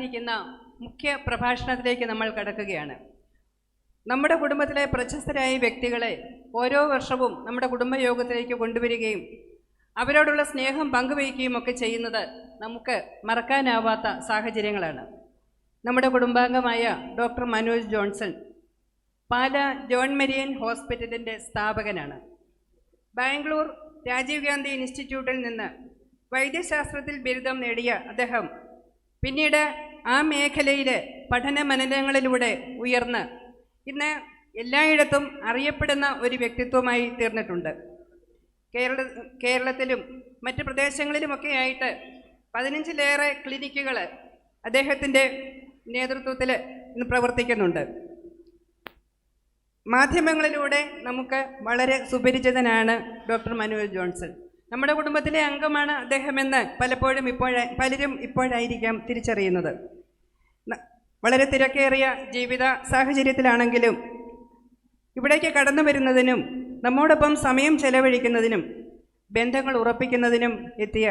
ഉണ്ടാക്കിയിരിക്കുന്ന മുഖ്യ പ്രഭാഷണത്തിലേക്ക് നമ്മൾ കടക്കുകയാണ്. നമ്മുടെ കുടുംബത്തിലെ പ്രശസ്തരായ വ്യക്തികളെ ഓരോ വർഷവും നമ്മുടെ കുടുംബയോഗത്തിലേക്ക് കൊണ്ടുവരികയും അവരോടുള്ള സ്നേഹം പങ്കുവയ്ക്കുകയും ഒക്കെ ചെയ്യുന്നത് നമുക്ക് മറക്കാനാവാത്ത സാഹചര്യങ്ങളാണ്. നമ്മുടെ കുടുംബാംഗമായ ഡോക്ടർ മനോജ് ജോൺസൺ പാല ജോൺ മരിയൻ ഹോസ്പിറ്റലിൻ്റെ സ്ഥാപകനാണ്. ബാംഗ്ലൂർ രാജീവ് ഗാന്ധി ഇൻസ്റ്റിറ്റ്യൂട്ടിൽ നിന്ന് വൈദ്യശാസ്ത്രത്തിൽ ബിരുദം നേടിയ അദ്ദേഹം പിന്നീട് ആ മേഖലയിലെ പഠന മനനങ്ങളിലൂടെ ഉയർന്ന് ഇന്ന് എല്ലായിടത്തും അറിയപ്പെടുന്ന ഒരു വ്യക്തിത്വമായി തീർന്നിട്ടുണ്ട്. കേരളത്തിലും മറ്റ് പ്രദേശങ്ങളിലുമൊക്കെ ആയിട്ട് 15-ലേറെ ക്ലിനിക്കുകൾ അദ്ദേഹത്തിൻ്റെ നേതൃത്വത്തിൽ ഇന്ന് പ്രവർത്തിക്കുന്നുണ്ട്. മാധ്യമങ്ങളിലൂടെ നമുക്ക് വളരെ സുപരിചിതനാണ് ഡോക്ടർ മനോജ് ജോൺസൺ. നമ്മുടെ കുടുംബത്തിലെ അംഗമാണ് അദ്ദേഹമെന്ന് പലരും ഇപ്പോഴായിരിക്കാം തിരിച്ചറിയുന്നത്. വളരെ തിരക്കേറിയ ജീവിത സാഹചര്യത്തിലാണെങ്കിലും ഇവിടേക്ക് കടന്നു വരുന്നതിനും നമ്മോടൊപ്പം സമയം ചെലവഴിക്കുന്നതിനും ബന്ധങ്ങൾ ഉറപ്പിക്കുന്നതിനും എത്തിയ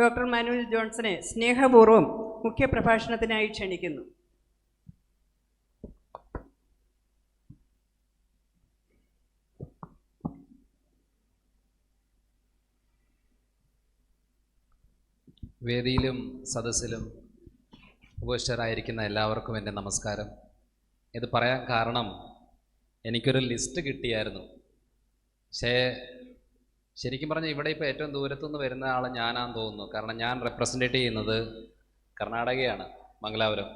ഡോക്ടർ മനോജ് ജോൺസനെ സ്നേഹപൂർവ്വം മുഖ്യപ്രഭാഷണത്തിനായി ക്ഷണിക്കുന്നു. വേദിയിലും സദസ്സിലും ഉപവിഷ്ടരായിരിക്കുന്ന എല്ലാവർക്കും എൻ്റെ നമസ്കാരം. ഇത് പറയാൻ കാരണം എനിക്കൊരു ലിസ്റ്റ് കിട്ടിയായിരുന്നു. പക്ഷേ ശരിക്കും പറഞ്ഞാൽ ഇവിടെ ഇപ്പോൾ ഏറ്റവും ദൂരത്തുനിന്ന് വരുന്ന ആൾ ഞാനാണെന്ന് തോന്നുന്നു. കാരണം ഞാൻ റെപ്രസെൻറ്റേറ്റ് ചെയ്യുന്നത് കർണാടകയാണ്, മംഗലാപുരം.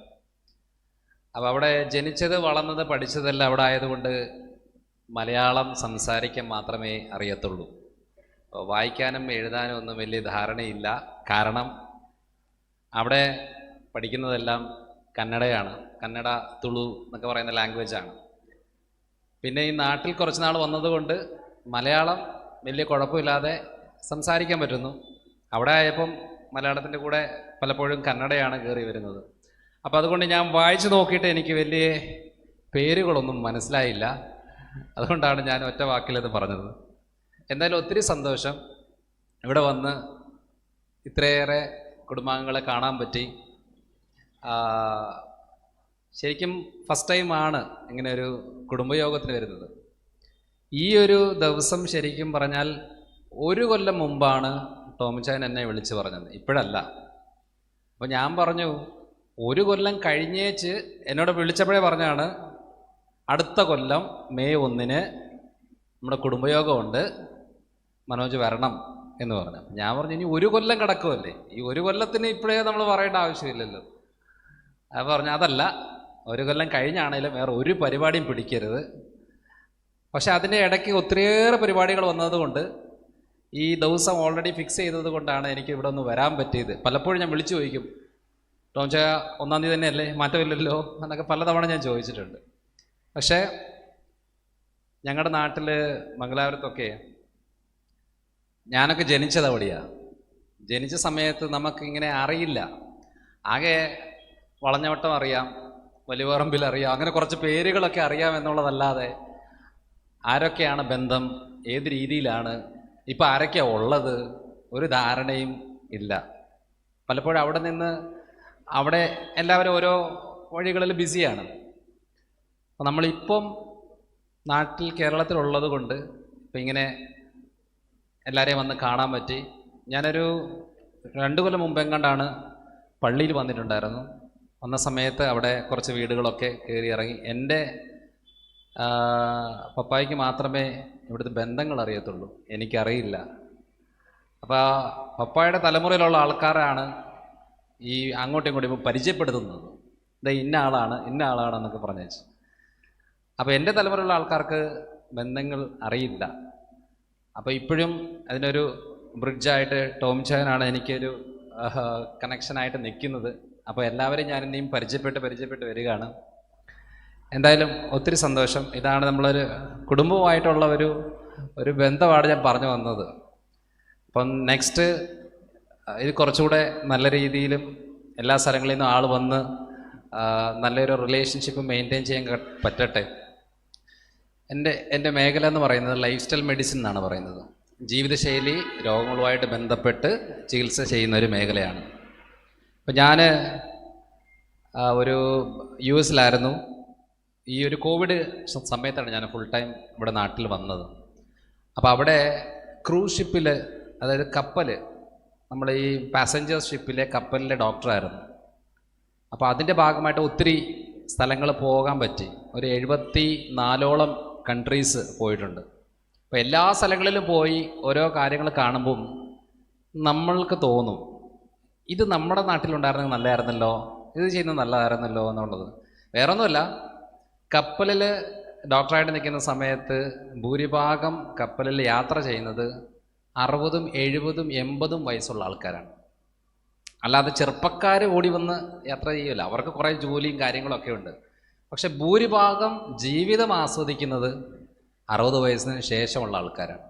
അപ്പോൾ അവിടെ ജനിച്ചത് വളർന്നത് പഠിച്ചതെല്ലാം അവിടെ ആയതുകൊണ്ട് മലയാളം സംസാരിക്കാൻ മാത്രമേ അറിയത്തുള്ളൂ. വായിക്കാനും എഴുതാനും ഒന്നും വലിയ ധാരണയില്ല. കാരണം അവിടെ പഠിക്കുന്നതെല്ലാം കന്നഡയാണ്, കന്നഡ തുളു എന്നൊക്കെ പറയുന്ന ലാംഗ്വേജാണ്. പിന്നെ ഈ നാട്ടിൽ കുറച്ച് നാൾ വന്നതുകൊണ്ട് മലയാളം വലിയ കുഴപ്പമില്ലാതെ സംസാരിക്കാൻ പറ്റുന്നു. അവിടെ ആയപ്പം മലയാളത്തിൻ്റെ കൂടെ പലപ്പോഴും കന്നഡയാണ് കയറി വരുന്നത്. അപ്പോൾ അതുകൊണ്ട് ഞാൻ വായിച്ചു നോക്കിയിട്ട് എനിക്ക് വലിയ പേരുകളൊന്നും മനസ്സിലായില്ല. അതുകൊണ്ടാണ് ഞാൻ ഒറ്റ വാക്കിലത് പറഞ്ഞത്. എന്തായാലും ഒത്തിരി സന്തോഷം ഇവിടെ വന്ന് ഇത്രയേറെ കുടുംബാംഗങ്ങളെ കാണാൻ പറ്റി. ശരിക്കും ഫസ്റ്റ് ടൈമാണ് ഇങ്ങനെ ഒരു കുടുംബയോഗത്തിന് വരുന്നത്. ഈ ഒരു ദിവസം ശരിക്കും പറഞ്ഞാൽ 1 കൊല്ലം മുമ്പാണ് ടോമിച്ചാൻ എന്നെ വിളിച്ച് പറഞ്ഞത്, ഇപ്പോഴല്ല. അപ്പോൾ ഞാൻ പറഞ്ഞു 1 കൊല്ലം കഴിഞ്ഞേച്ച് എന്നോട് വിളിച്ചപ്പോഴേ പറഞ്ഞാണ് അടുത്ത കൊല്ലം മെയ് 1-ന് നമ്മുടെ കുടുംബയോഗമുണ്ട്, മനോജ് വരണം എന്ന് പറഞ്ഞു. ഞാൻ പറഞ്ഞു ഇനി 1 കൊല്ലം കിടക്കുമല്ലേ, ഈ 1 കൊല്ലത്തിന് ഇപ്പോഴേ നമ്മൾ പറയേണ്ട ആവശ്യമില്ലല്ലോ. അത് പറഞ്ഞു അതല്ല, 1 കൊല്ലം കഴിഞ്ഞാണേലും വേറെ ഒരു പരിപാടിയും പിടിക്കരുത്. പക്ഷെ അതിൻ്റെ ഇടയ്ക്ക് ഒത്തിരിയേറെ പരിപാടികൾ വന്നതുകൊണ്ട് ഈ ദിവസം ഓൾറെഡി ഫിക്സ് ചെയ്തത് കൊണ്ടാണ് എനിക്ക് ഇവിടെ ഒന്ന് വരാൻ പറ്റിയത്. പലപ്പോഴും ഞാൻ വിളിച്ചു ചോദിക്കും, ടോംച 1-ാം തീയതി തന്നെയല്ലേ, മാറ്റമില്ലല്ലോ എന്നൊക്കെ പലതവണ ഞാൻ ചോദിച്ചിട്ടുണ്ട്. പക്ഷേ ഞങ്ങളുടെ നാട്ടിൽ മംഗലാപുരത്തൊക്കെ ഞാനൊക്കെ ജനിച്ചത് അവിടെയാണ്. ജനിച്ച സമയത്ത് നമുക്കിങ്ങനെ അറിയില്ല. ആകെ വളഞ്ഞവട്ടം അറിയാം, വലിയപറമ്പിൽ അറിയാം, അങ്ങനെ കുറച്ച് പേരുകളൊക്കെ അറിയാം എന്നുള്ളതല്ലാതെ ആരൊക്കെയാണ് ബന്ധം, ഏത് രീതിയിലാണ്, ഇപ്പം ആരൊക്കെയാണ് ഉള്ളത്, ഒരു ധാരണയും ഇല്ല. പലപ്പോഴും അവിടെ എല്ലാവരും ഓരോ വഴികളിൽ ബിസിയാണ്. അപ്പം നമ്മളിപ്പം നാട്ടിൽ കേരളത്തിലുള്ളത് കൊണ്ട് ഇപ്പം ഇങ്ങനെ എല്ലാവരെയും വന്ന് കാണാൻ പറ്റി. ഞാനൊരു 2 കൊല്ലം മുമ്പെങ്ങാണ്ടാണ് പള്ളിയിൽ വന്നിട്ടുണ്ടായിരുന്നു. വന്ന സമയത്ത് അവിടെ കുറച്ച് വീടുകളൊക്കെ കയറി ഇറങ്ങി. എൻ്റെ പപ്പായ്ക്ക് മാത്രമേ ഇവിടുത്തെ ബന്ധങ്ങൾ അറിയത്തുള്ളൂ, എനിക്കറിയില്ല. അപ്പോൾ പപ്പായുടെ തലമുറയിലുള്ള ആൾക്കാരാണ് ഈ അങ്ങോട്ടും ഇങ്ങോട്ടും പരിചയപ്പെടുത്തുന്നത്. ഇതാ ഇന്ന ആളാണെന്നൊക്കെ പറഞ്ഞു വെച്ചു. അപ്പോൾ എൻ്റെ തലമുറയിലുള്ള ആൾക്കാർക്ക് ബന്ധങ്ങൾ അറിയില്ല. അപ്പോൾ ഇപ്പോഴും അതിനൊരു ബ്രിഡ്ജായിട്ട് ടോംചാനാണ് എനിക്കൊരു കണക്ഷനായിട്ട് നിൽക്കുന്നത്. അപ്പോൾ എല്ലാവരെയും ഞാൻ ഇനിയും പരിചയപ്പെട്ട് വരികയാണ്. എന്തായാലും ഒത്തിരി സന്തോഷം. ഇതാണ് നമ്മളൊരു കുടുംബവുമായിട്ടുള്ള ഒരു ബന്ധമാണ് ഞാൻ പറഞ്ഞു വന്നത്. അപ്പം നെക്സ്റ്റ് ഇത് കുറച്ചുകൂടെ നല്ല രീതിയിലും എല്ലാ സ്ഥലങ്ങളിൽ നിന്നും ആൾ വന്ന് നല്ലൊരു റിലേഷൻഷിപ്പ് മെയിൻറ്റെയിൻ ചെയ്യാൻ പറ്റട്ടെ. എൻ്റെ മേഖല എന്ന് പറയുന്നത് ലൈഫ് സ്റ്റൈൽ മെഡിസിൻ എന്നാണ് പറയുന്നത്. ജീവിതശൈലി രോഗങ്ങളുമായിട്ട് ബന്ധപ്പെട്ട് ചികിത്സ ചെയ്യുന്ന ഒരു മേഖലയാണ്. അപ്പം ഞാൻ ഒരു US-ലായിരുന്നു. ഈ ഒരു കോവിഡ് സമയത്താണ് ഞാൻ ഫുൾ ടൈം ഇവിടെ നാട്ടിൽ വന്നത്. അപ്പോൾ അവിടെ ക്രൂസ് ഷിപ്പിൽ, അതായത് കപ്പൽ, നമ്മുടെ ഈ പാസഞ്ചേഴ്സ് ഷിപ്പിലെ കപ്പലിലെ ഡോക്ടറായിരുന്നു. അപ്പോൾ അതിൻ്റെ ഭാഗമായിട്ട് ഒത്തിരി സ്ഥലങ്ങൾ പോകാൻ പറ്റി. ഒരു 74ഓളം കൺട്രീസ് പോയിട്ടുണ്ട്. അപ്പോൾ എല്ലാ സ്ഥലങ്ങളിലും പോയി ഓരോ കാര്യങ്ങൾ കാണുമ്പം നമ്മൾക്ക് തോന്നും, ഇത് നമ്മുടെ നാട്ടിലുണ്ടായിരുന്നെങ്കിൽ നല്ലതായിരുന്നല്ലോ, ഇത് ചെയ്യുന്നത് നല്ലതായിരുന്നല്ലോ എന്നുള്ളത്. വേറൊന്നുമല്ല, കപ്പലിൽ ഡോക്ടറായിട്ട് നിൽക്കുന്ന സമയത്ത് ഭൂരിഭാഗം കപ്പലിൽ യാത്ര ചെയ്യുന്നത് 60, 70, 80 വയസ്സുള്ള ആൾക്കാരാണ്. അല്ലാതെ ചെറുപ്പക്കാർ ഓടി വന്ന് യാത്ര ചെയ്യില്ല. അവർക്ക് കുറേ ജോലിയും കാര്യങ്ങളൊക്കെ ഉണ്ട്. പക്ഷെ ഭൂരിഭാഗം ജീവിതം ആസ്വദിക്കുന്നത് 60 വയസ്സിന് ശേഷമുള്ള ആൾക്കാരാണ്.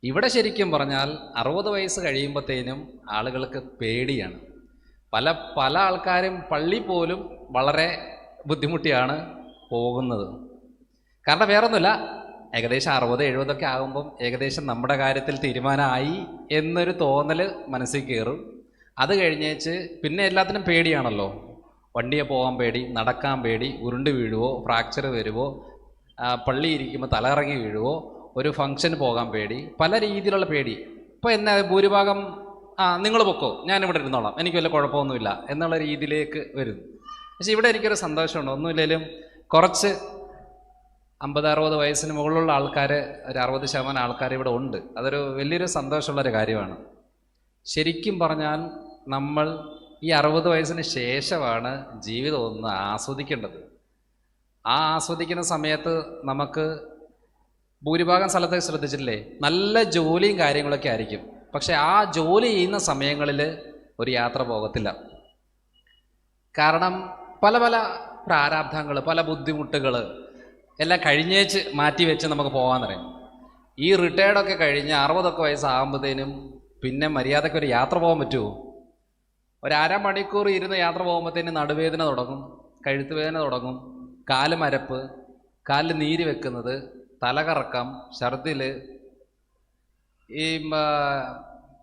ഇവിടെ ശരിക്കും പറഞ്ഞാൽ 60 വയസ്സ് കഴിയുമ്പോഴത്തേനും ആളുകൾക്ക് പേടിയാണ്. പല ആൾക്കാരും പള്ളി പോലും വളരെ ബുദ്ധിമുട്ടിയാണ് പോകുന്നത്. കാരണം വേറൊന്നുമില്ല, ഏകദേശം 60, 70 ആകുമ്പം ഏകദേശം നമ്മുടെ കാര്യത്തിൽ തീരുമാനമായി എന്നൊരു തോന്നൽ മനസ്സിൽ കയറും. അത് കഴിഞ്ഞേച്ച് പിന്നെ എല്ലാത്തിനും പേടിയാണല്ലോ. വണ്ടിയെ പോകാൻ പേടി, നടക്കാൻ പേടി, ഉരുണ്ട് വീഴുവോ, ഫ്രാക്ചർ വരുവോ, പള്ളി ഇരിക്കുമ്പോൾ തലകറങ്ങി വീഴുവോ, ഒരു ഫംഗ്ഷന് പോകാൻ പേടി, പല രീതിയിലുള്ള പേടി. ഇപ്പോൾ എന്നാ ഭൂരിഭാഗം നിങ്ങൾ പൊക്കോ, ഞാനിവിടെ ഇരുന്നോളാം, എനിക്ക് വല്ല കുഴപ്പമൊന്നുമില്ല എന്നുള്ള രീതിയിലേക്ക് വരും. പക്ഷെ ഇവിടെ എനിക്കൊരു സന്തോഷമുണ്ട്. ഒന്നുമില്ലെങ്കിലും കുറച്ച് 50-60 വയസ്സിന് മുകളിലുള്ള ആൾക്കാർ, ഒരു 60% ആൾക്കാർ ഇവിടെ ഉണ്ട്. അതൊരു വലിയൊരു സന്തോഷമുള്ളൊരു കാര്യമാണ്. ശരിക്കും പറഞ്ഞാൽ നമ്മൾ ഈ 60 വയസ്സിന് ശേഷമാണ് ജീവിതം ഒന്ന് ആസ്വദിക്കേണ്ടത്. ആസ്വദിക്കുന്ന സമയത്ത് നമുക്ക് ഭൂരിഭാഗം സ്ഥലത്ത് ശ്രദ്ധിച്ചിട്ടില്ലേ, നല്ല ജോലിയും കാര്യങ്ങളൊക്കെ ആയിരിക്കും. പക്ഷെ ആ ജോലി ചെയ്യുന്ന സമയങ്ങളിൽ ഒരു യാത്ര പോകത്തില്ല. കാരണം പല പ്രാരാബ്ധങ്ങൾ, പല ബുദ്ധിമുട്ടുകൾ എല്ലാം കഴിഞ്ഞേച്ച് മാറ്റി വെച്ച് നമുക്ക് പോകാൻ പറയും. ഈ റിട്ടയർഡൊക്കെ കഴിഞ്ഞ് 60 വയസ്സാകുമ്പോഴത്തേനും പിന്നെ മര്യാദയ്ക്ക് ഒരു യാത്ര പോകാൻ പറ്റുമോ? ഒരു അരമണിക്കൂർ ഇരുന്ന് യാത്ര പോകുമ്പോഴത്തേനും നടുവേദന തുടങ്ങും, കഴുത്ത് വേദന തുടങ്ങും, കാല് മരപ്പ്, കാലിൽ നീര് വെക്കുന്നത്, തലകറക്കം, ഛർദിൽ. ഈ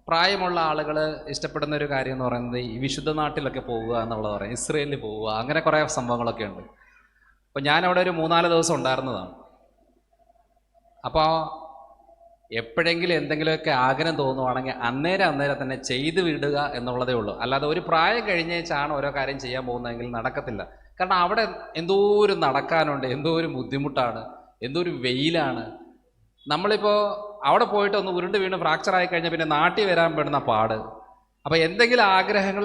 പ്രായമുള്ള ആളുകൾ ഇഷ്ടപ്പെടുന്ന ഒരു കാര്യം എന്ന് പറയുന്നത് ഈ വിശുദ്ധ നാട്ടിലൊക്കെ പോവുക എന്നുള്ളത് പറയും, ഇസ്രയേലിൽ പോവുക, അങ്ങനെ കുറേ സംഭവങ്ങളൊക്കെ ഉണ്ട്. അപ്പോൾ ഞാനവിടെ ഒരു 3-4 ദിവസം ഉണ്ടായിരുന്നതാണ്. അപ്പോൾ എപ്പോഴെങ്കിലും എന്തെങ്കിലുമൊക്കെ ആഗ്രഹം തോന്നുവാണെങ്കിൽ അന്നേരം തന്നെ ചെയ്തു വിടുക എന്നുള്ളതേ ഉള്ളൂ. അല്ലാതെ ഒരു പ്രായം കഴിഞ്ഞേച്ചാണ് ഓരോ കാര്യം ചെയ്യാൻ പോകുന്നതെങ്കിൽ നടക്കത്തില്ല. കാരണം അവിടെ എന്തോരം നടക്കാനുണ്ട്, എന്തോരം ബുദ്ധിമുട്ടാണ്, എന്തോരം വെയിലാണ്. നമ്മളിപ്പോൾ അവിടെ പോയിട്ട് ഒന്ന് ഉരുണ്ട് വീണ് ഫ്രാക്ചറായി കഴിഞ്ഞാൽ പിന്നെ നാട്ടിൽ വരാൻ പെടുന്ന പാട്. അപ്പോൾ എന്തെങ്കിലും ആഗ്രഹങ്ങൾ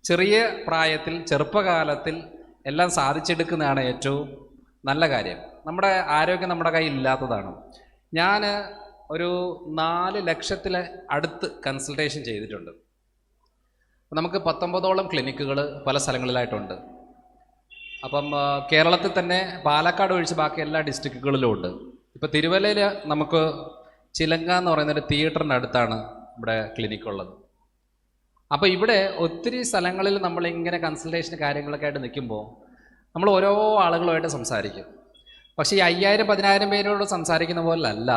ചെറിയ പ്രായത്തിൽ, ചെറുപ്പകാലത്തിൽ എല്ലാം സാധിച്ചെടുക്കുന്നതാണ് ഏറ്റവും നല്ല കാര്യം. നമ്മുടെ ആരോഗ്യം നമ്മുടെ കയ്യിൽ ഇല്ലാത്തതാണ്. ഞാൻ ഒരു 4 ലക്ഷത്തിലെ അടുത്ത് കൺസൾട്ടേഷൻ ചെയ്തിട്ടുണ്ട്. നമുക്ക് 19ഓളം ക്ലിനിക്കുകൾ പല സ്ഥലങ്ങളിലായിട്ടുണ്ട്. അപ്പം കേരളത്തിൽ തന്നെ പാലക്കാട് ഒഴിച്ച് ബാക്കി എല്ലാ ഡിസ്ട്രിക്റ്റുകളിലും ഉണ്ട്. ഇപ്പോൾ തിരുവല്ലയിൽ നമുക്ക് ചിലങ്ക എന്ന് പറയുന്നൊരു തിയേറ്ററിൻ്റെ അടുത്താണ് ഇവിടെ ക്ലിനിക്കുള്ളത്. അപ്പോൾ ഇവിടെ ഒത്തിരി സ്ഥലങ്ങളിൽ നമ്മളിങ്ങനെ കൺസൾട്ടേഷൻ കാര്യങ്ങളൊക്കെ ആയിട്ട് നിൽക്കുമ്പോൾ നമ്മൾ ഓരോ ആളുകളുമായിട്ട് സംസാരിക്കും. പക്ഷേ ഈ 5000-10000 പേരോട് സംസാരിക്കുന്ന പോലല്ല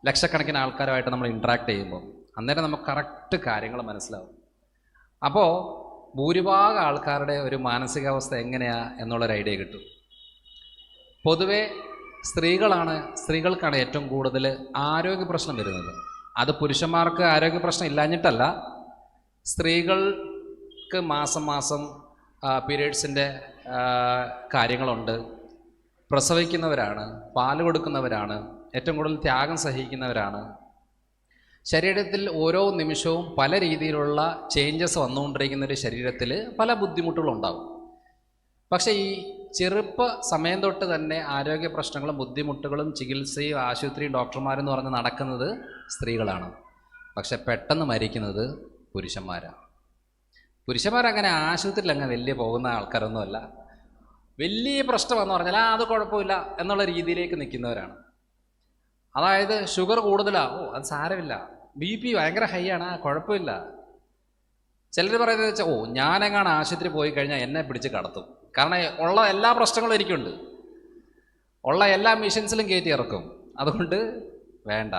ലക്ഷക്കണക്കിന് ആൾക്കാരുമായിട്ട് നമ്മൾ ഇൻട്രാക്ട് ചെയ്യുമ്പോൾ. അന്നേരം നമുക്ക് കറക്റ്റ് കാര്യങ്ങൾ മനസ്സിലാവും. അപ്പോൾ ഭൂരിഭാഗം ആൾക്കാരുടെ ഒരു മാനസികാവസ്ഥ എങ്ങനെയാണ് എന്നുള്ളൊരു ഐഡിയ കിട്ടും. പൊതുവെ സ്ത്രീകൾക്കാണ് ഏറ്റവും കൂടുതൽ ആരോഗ്യ പ്രശ്നം വരുന്നത്. അത് പുരുഷന്മാർക്ക് ആരോഗ്യ പ്രശ്നം ഇല്ലാഞ്ഞിട്ടല്ല, സ്ത്രീകൾക്ക് മാസം പീരിയഡ്സിൻ്റെ കാര്യങ്ങളുണ്ട്, പ്രസവിക്കുന്നവരാണ്, പാല് കൊടുക്കുന്നവരാണ്, ഏറ്റവും കൂടുതൽ ത്യാഗം സഹിക്കുന്നവരാണ്. ശരീരത്തിൽ ഓരോ നിമിഷവും പല രീതിയിലുള്ള ചേഞ്ചസ് വന്നുകൊണ്ടിരിക്കുന്ന ഒരു ശരീരത്തിൽ പല ബുദ്ധിമുട്ടുകളുണ്ടാകും. പക്ഷേ ഈ ചെറുപ്പ സമയം തൊട്ട് തന്നെ ആരോഗ്യ പ്രശ്നങ്ങളും ബുദ്ധിമുട്ടുകളും ചികിത്സയും ആശുപത്രിയും ഡോക്ടർമാരെന്ന് പറഞ്ഞ് നടക്കുന്നത് സ്ത്രീകളാണ്. പക്ഷെ പെട്ടെന്ന് മരിക്കുന്നത് പുരുഷന്മാരാണ്. പുരുഷന്മാരങ്ങനെ ആശുപത്രിയിൽ അങ്ങനെ വലിയ പോകുന്ന ആൾക്കാരൊന്നുമല്ല. വലിയ പ്രശ്നമെന്ന് പറഞ്ഞാൽ അത് കുഴപ്പമില്ല എന്നുള്ള രീതിയിലേക്ക് നിൽക്കുന്നവരാണ്. അതായത് ഷുഗർ കൂടുതലാണ്, അത് സാരമില്ല, BP ഭയങ്കര ഹൈ ആണ്, കുഴപ്പമില്ല. ചിലർ പറയുന്നത് വെച്ചാൽ ഞാനെങ്ങാണ് ആശുപത്രി പോയി കഴിഞ്ഞാൽ എന്നെ പിടിച്ച് കടത്തും. കാരണം ഉള്ള എല്ലാ പ്രശ്നങ്ങളും എനിക്കുണ്ട്, ഉള്ള എല്ലാ മെഷീൻസിലും കയറ്റി ഇറക്കും, അതുകൊണ്ട് വേണ്ട.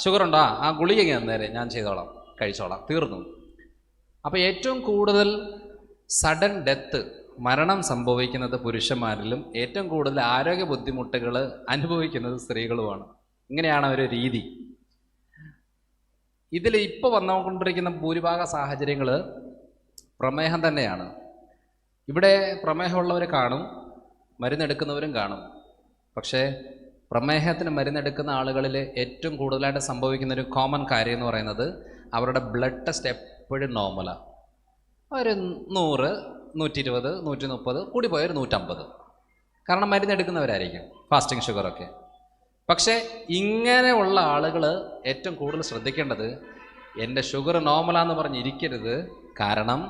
ഷുഗർ ഉണ്ടോ, ഗുളിക നേരെ ഞാൻ ചെയ്തോളാം, കഴിച്ചോളാം, തീർന്നു. അപ്പോൾ ഏറ്റവും കൂടുതൽ സഡൻ ഡെത്ത്, മരണം സംഭവിക്കുന്നത് പുരുഷന്മാരിലും ഏറ്റവും കൂടുതൽ ആരോഗ്യ ബുദ്ധിമുട്ടുകൾ അനുഭവിക്കുന്നത് സ്ത്രീകളുമാണ്. ഇങ്ങനെയാണ് ഒരു രീതി. ഇതിൽ ഇപ്പോൾ വന്നുകൊണ്ടിരിക്കുന്ന ഭൂരിഭാഗ സാഹചര്യങ്ങൾ പ്രമേഹം തന്നെയാണ്. ഇവിടെ പ്രമേഹമുള്ളവർ കാണും, മരുന്നെടുക്കുന്നവരും കാണും. പക്ഷേ പ്രമേഹത്തിന് മരുന്നെടുക്കുന്ന ആളുകളിൽ ഏറ്റവും കൂടുതലായിട്ട് സംഭവിക്കുന്ന ഒരു കോമൺ കാര്യം എന്ന് പറയുന്നത് അവരുടെ ബ്ലഡ് ടെസ്റ്റ് എപ്പോഴും നോർമലാണ്. ഒരു 100, 120, 130, കൂടിപ്പോയൊരു 150. കാരണം മരുന്നെടുക്കുന്നവരായിരിക്കും, ഫാസ്റ്റിംഗ് ഷുഗറൊക്കെ. പക്ഷേ ഇങ്ങനെയുള്ള ആളുകൾ ഏറ്റവും കൂടുതൽ ശ്രദ്ധിക്കേണ്ടത് എൻ്റെ ഷുഗർ നോർമലാന്ന് പറഞ്ഞിരിക്കരുത്. കാരണം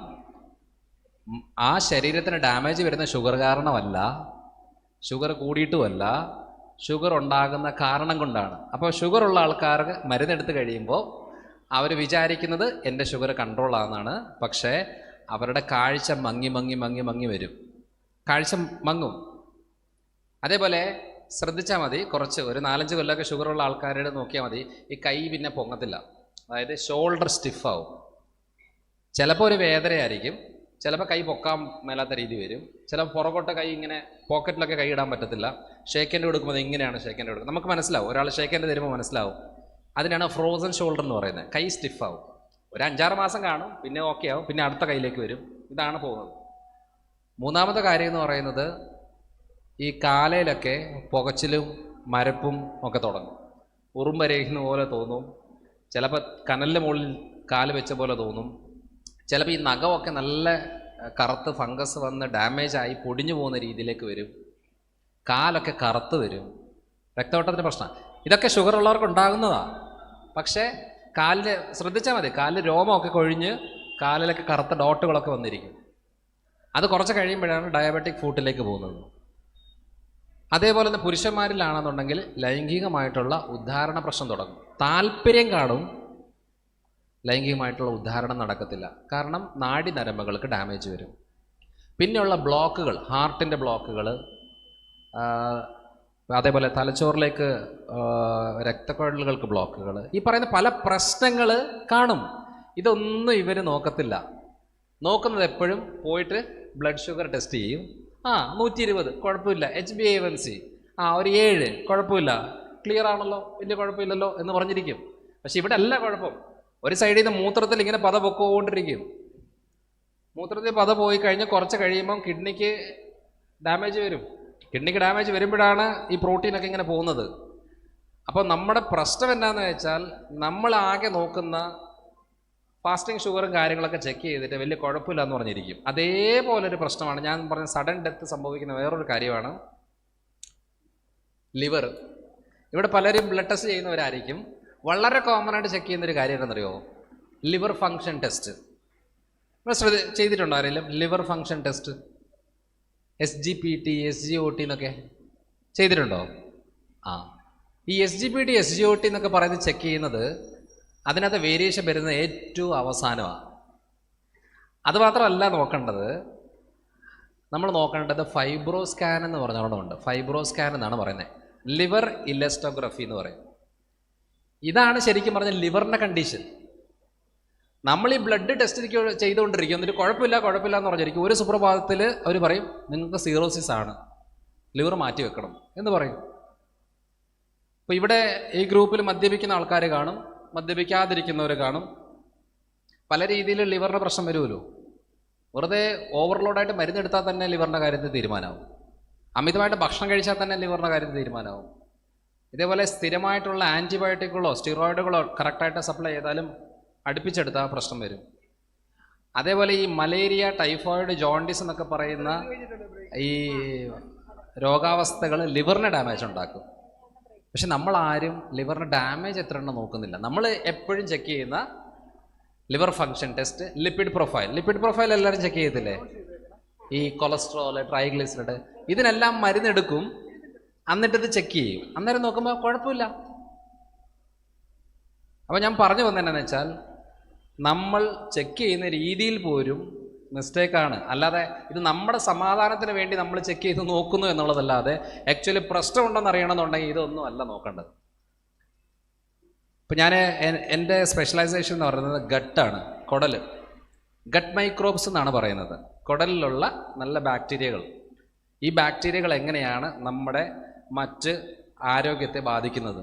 ആ ശരീരത്തിന് ഡാമേജ് വരുന്ന ഷുഗർ കാരണമല്ല, ഷുഗർ കൂടിയിട്ടുമല്ല, ഷുഗർ ഉണ്ടാകുന്ന കാരണം കൊണ്ടാണ്. അപ്പോൾ ഷുഗർ ഉള്ള ആൾക്കാർക്ക് മരുന്നെടുത്ത് കഴിയുമ്പോൾ അവർ വിചാരിക്കുന്നത് എൻ്റെ ഷുഗർ കൺട്രോളാണെന്നാണ്. പക്ഷേ അവരുടെ കാഴ്ച മങ്ങി വരും, കാഴ്ച മങ്ങും. അതേപോലെ ശ്രദ്ധിച്ചാൽ മതി, കുറച്ച് ഒരു 4-5 കൊല്ലമൊക്കെ ഷുഗറുള്ള ആൾക്കാരുടെ നോക്കിയാൽ മതി, ഈ കൈ പിന്നെ പൊങ്ങത്തില്ല. അതായത് ഷോൾഡർ സ്റ്റിഫാവും. ചിലപ്പോൾ ഒരു വേദനയായിരിക്കും, ചിലപ്പോൾ കൈ പൊക്കാൻ മേലാത്ത രീതി വരും, ചിലപ്പോൾ പുറകോട്ട കൈ ഇങ്ങനെ പോക്കറ്റിലൊക്കെ കൈ ഇടാൻ പറ്റത്തില്ല. ഷേക്കൻ്റെ കൊടുക്കുമ്പോൾ ഇങ്ങനെയാണ് ഷേക്കൻ്റെ കൊടുക്കുക, നമുക്ക് മനസ്സിലാവും. ഒരാൾ ഷേക്കൻ്റെ തരുമ്പോൾ മനസ്സിലാവും. അതിനാണ് ഫ്രോസൺ ഷോൾഡർ എന്ന് പറയുന്നത്. കൈ സ്റ്റിഫാവും, ഒരു 5-6 മാസം കാണും, പിന്നെ ഓക്കെ ആവും, പിന്നെ അടുത്ത കൈയിലേക്ക് വരും. ഇതാണ് പോകുന്നത്. മൂന്നാമത്തെ കാര്യം എന്ന് പറയുന്നത് ഈ കാലയിലൊക്കെ പുകച്ചിലും മരപ്പും ഒക്കെ തുടങ്ങും. ഉറുമ്പരയ്ക്കുന്ന പോലെ തോന്നും, ചിലപ്പോൾ കനലിൻ്റെ മുകളിൽ കാല് വെച്ച പോലെ തോന്നും, ചിലപ്പോൾ ഈ നഖമൊക്കെ നല്ല കറുത്ത് ഫംഗസ് വന്ന് ഡാമേജായി പൊടിഞ്ഞു പോകുന്ന രീതിയിലേക്ക് വരും, കാലൊക്കെ കറുത്ത് വരും, രക്തയോട്ടത്തിൻ്റെ പ്രശ്നം. ഇതൊക്കെ ഷുഗർ ഉള്ളവർക്ക് ഉണ്ടാകുന്നതാണ്. പക്ഷേ കാലിന് ശ്രദ്ധിച്ചാൽ മതി, കാലിൽ രോമമൊക്കെ കൊഴിഞ്ഞ് കാലിലൊക്കെ കറുത്ത ഡോട്ടുകളൊക്കെ വന്നിരിക്കും. അത് കുറച്ച് കഴിയുമ്പോഴാണ് ഡയബറ്റിക് ഫുഡിലേക്ക് പോകുന്നത്. അതേപോലെ തന്നെ പുരുഷന്മാരിലാണെന്നുണ്ടെങ്കിൽ ലൈംഗികമായിട്ടുള്ള ഉദ്ധാരണ പ്രശ്നം തുടങ്ങും. താല്പര്യം കാണും, ലൈംഗികമായിട്ടുള്ള ഉദ്ധാരണം നടക്കത്തില്ല. കാരണം നാഡി നരമ്പുകൾക്ക് ഡാമേജ് വരും. പിന്നെയുള്ള ബ്ലോക്കുകൾ, ഹാർട്ടിൻ്റെ ബ്ലോക്കുകൾ, അതേപോലെ തലച്ചോറിലേക്ക് രക്തക്കുഴലുകൾക്ക് ബ്ലോക്കുകൾ, ഈ പറയുന്ന പല പ്രശ്നങ്ങൾ കാണും. ഇതൊന്നും ഇവർ നോക്കത്തില്ല. നോക്കുന്നത് എപ്പോഴും പോയിട്ട് ബ്ലഡ് ഷുഗർ ടെസ്റ്റ് ചെയ്യും. 120 കുഴപ്പമില്ല, HbA1c ഒരു 7 കുഴപ്പമില്ല, ക്ലിയർ ആണല്ലോ, വലിയ കുഴപ്പമില്ലല്ലോ എന്ന് പറഞ്ഞിരിക്കും. പക്ഷെ ഇവിടെ അല്ല കുഴപ്പം. ഒരു സൈഡിൽ നിന്ന് മൂത്രത്തിൽ ഇങ്ങനെ പത പൊക്കോണ്ടിരിക്കും. മൂത്രത്തിൽ പത പോയി കഴിഞ്ഞ് കുറച്ച് കഴിയുമ്പം കിഡ്നിക്ക് ഡാമേജ് വരും. കിഡ്നിക്ക് ഡാമേജ് വരുമ്പോഴാണ് ഈ പ്രോട്ടീനൊക്കെ ഇങ്ങനെ പോകുന്നത്. അപ്പോൾ നമ്മുടെ പ്രശ്നം എന്താണെന്ന് വെച്ചാൽ നമ്മൾ ആകെ നോക്കുന്ന ഫാസ്റ്റിംഗ് ഷുഗറും കാര്യങ്ങളൊക്കെ ചെക്ക് ചെയ്തിട്ട് വലിയ കുഴപ്പമില്ല എന്ന് പറഞ്ഞിരിക്കും. അതേപോലെ ഒരു പ്രശ്നമാണ് ഞാൻ പറഞ്ഞ സഡൻ ഡെത്ത് സംഭവിക്കുന്ന വേറൊരു കാര്യമാണ് ലിവർ. ഇവിടെ പലരും ബ്ലഡ് ടെസ്റ്റ് ചെയ്യുന്നവരായിരിക്കും. വളരെ കോമൺ ആയിട്ട് ചെക്ക് ചെയ്യുന്നൊരു കാര്യം എന്താണെന്നറിയോ? Liver function test. ചെയ്തിട്ടുണ്ടോ ആരെങ്കിലും liver function test? SGPT, SGOT എന്നൊക്കെ ചെയ്തിട്ടുണ്ടോ? ഈ SGPT, SGOT എന്നൊക്കെ പറയുന്നത് ചെക്ക് ചെയ്യുന്നത് അതിനകത്ത് വേരിയേഷൻ വരുന്നത് ഏറ്റവും അവസാനമാണ്. അതുമാത്രമല്ല നോക്കേണ്ടത്, നമ്മൾ നോക്കേണ്ടത് ഫൈബ്രോ സ്കാൻ എന്ന് പറഞ്ഞുകൊണ്ടുണ്ട്. ഫൈബ്രോ സ്കാൻ എന്നാണ് പറയുന്നത്. ലിവർ ഇലസ്റ്റോഗ്രഫി എന്ന് പറയും. ഇതാണ് ശരിക്കും പറഞ്ഞ ലിവറിൻ്റെ കണ്ടീഷൻ. നമ്മൾ ഈ ബ്ലഡ് ടെസ്റ്റ് ചെയ്തുകൊണ്ടിരിക്കും, എന്നിട്ട് കുഴപ്പമില്ല എന്ന് പറഞ്ഞിരിക്കും. ഒരു സുപ്രഭാതത്തിൽ അവർ പറയും നിങ്ങൾക്ക് സീറോസിസ് ആണ്, ലിവർ മാറ്റി വെക്കണം എന്ന് പറയും. അപ്പോൾ ഇവിടെ ഈ ഗ്രൂപ്പിൽ മദ്യപിക്കുന്ന ആൾക്കാർ കാണും, മദ്യപിക്കാതിരിക്കുന്നവർ കാണും. പല രീതിയിൽ ലിവറിൻ്റെ പ്രശ്നം വരുമല്ലോ. വെറുതെ ഓവർലോഡായിട്ട് മരുന്നെടുത്താൽ തന്നെ ലിവറിൻ്റെ കാര്യത്തിൽ തീരുമാനമാവും. അമിതമായിട്ട് ഭക്ഷണം കഴിച്ചാൽ തന്നെ ലിവറിൻ്റെ കാര്യത്തിൽ തീരുമാനമാവും. ഇതേപോലെ സ്ഥിരമായിട്ടുള്ള ആൻറ്റിബയോട്ടിക്കുകളോ സ്റ്റീറോയിഡുകളോ കറക്റ്റായിട്ട് സപ്ലൈ ചെയ്താലും അടുപ്പിച്ചെടുത്താൽ പ്രശ്നം വരും. അതേപോലെ ഈ മലേറിയ, ടൈഫോയിഡ്, ജോണ്ടിസ് എന്നൊക്കെ പറയുന്ന ഈ രോഗാവസ്ഥകൾ ലിവറിന് ഡാമേജ് ഉണ്ടാക്കും. പക്ഷെ നമ്മളാരും ലിവറിന് ഡാമേജ് എത്ര എണ്ണം നോക്കുന്നില്ല. നമ്മൾ എപ്പോഴും ചെക്ക് ചെയ്യുന്ന liver function test, lipid profile എല്ലാവരും ചെക്ക് ചെയ്യത്തില്ലേ? ഈ കൊളസ്ട്രോൾ, ട്രൈഗ്ലിസറൈഡ്, ഇതിനെല്ലാം മരുന്നെടുക്കും, എന്നിട്ടിത് ചെക്ക് ചെയ്യും. അന്നേരം നോക്കുമ്പോൾ കുഴപ്പമില്ല. അപ്പോൾ ഞാൻ പറഞ്ഞു വന്നതെന്നു വെച്ചാൽ നമ്മൾ ചെക്ക് ചെയ്യുന്ന രീതിയിൽ പോലും മിസ്റ്റേക്കാണ്. അല്ലാതെ ഇത് നമ്മുടെ സമാധാനത്തിന് വേണ്ടി നമ്മൾ ചെക്ക് ചെയ്ത് നോക്കുന്നു എന്നുള്ളതല്ലാതെ ആക്ച്വലി പ്രശ്നമുണ്ടെന്ന് അറിയണമെന്നുണ്ടെങ്കിൽ ഇതൊന്നും അല്ല നോക്കേണ്ടത്. ഇപ്പം ഞാൻ എൻ്റെ സ്പെഷ്യലൈസേഷൻ എന്ന് പറയുന്നത് ഗട്ടാണ്, കുടൽ, ഗട്ട് മൈക്രോബ്സ് എന്നാണ് പറയുന്നത്. കുടലിലുള്ള നല്ല ബാക്ടീരിയകൾ. ഈ ബാക്ടീരിയകൾ എങ്ങനെയാണ് നമ്മുടെ മറ്റ് ആരോഗ്യത്തെ ബാധിക്കുന്നത്?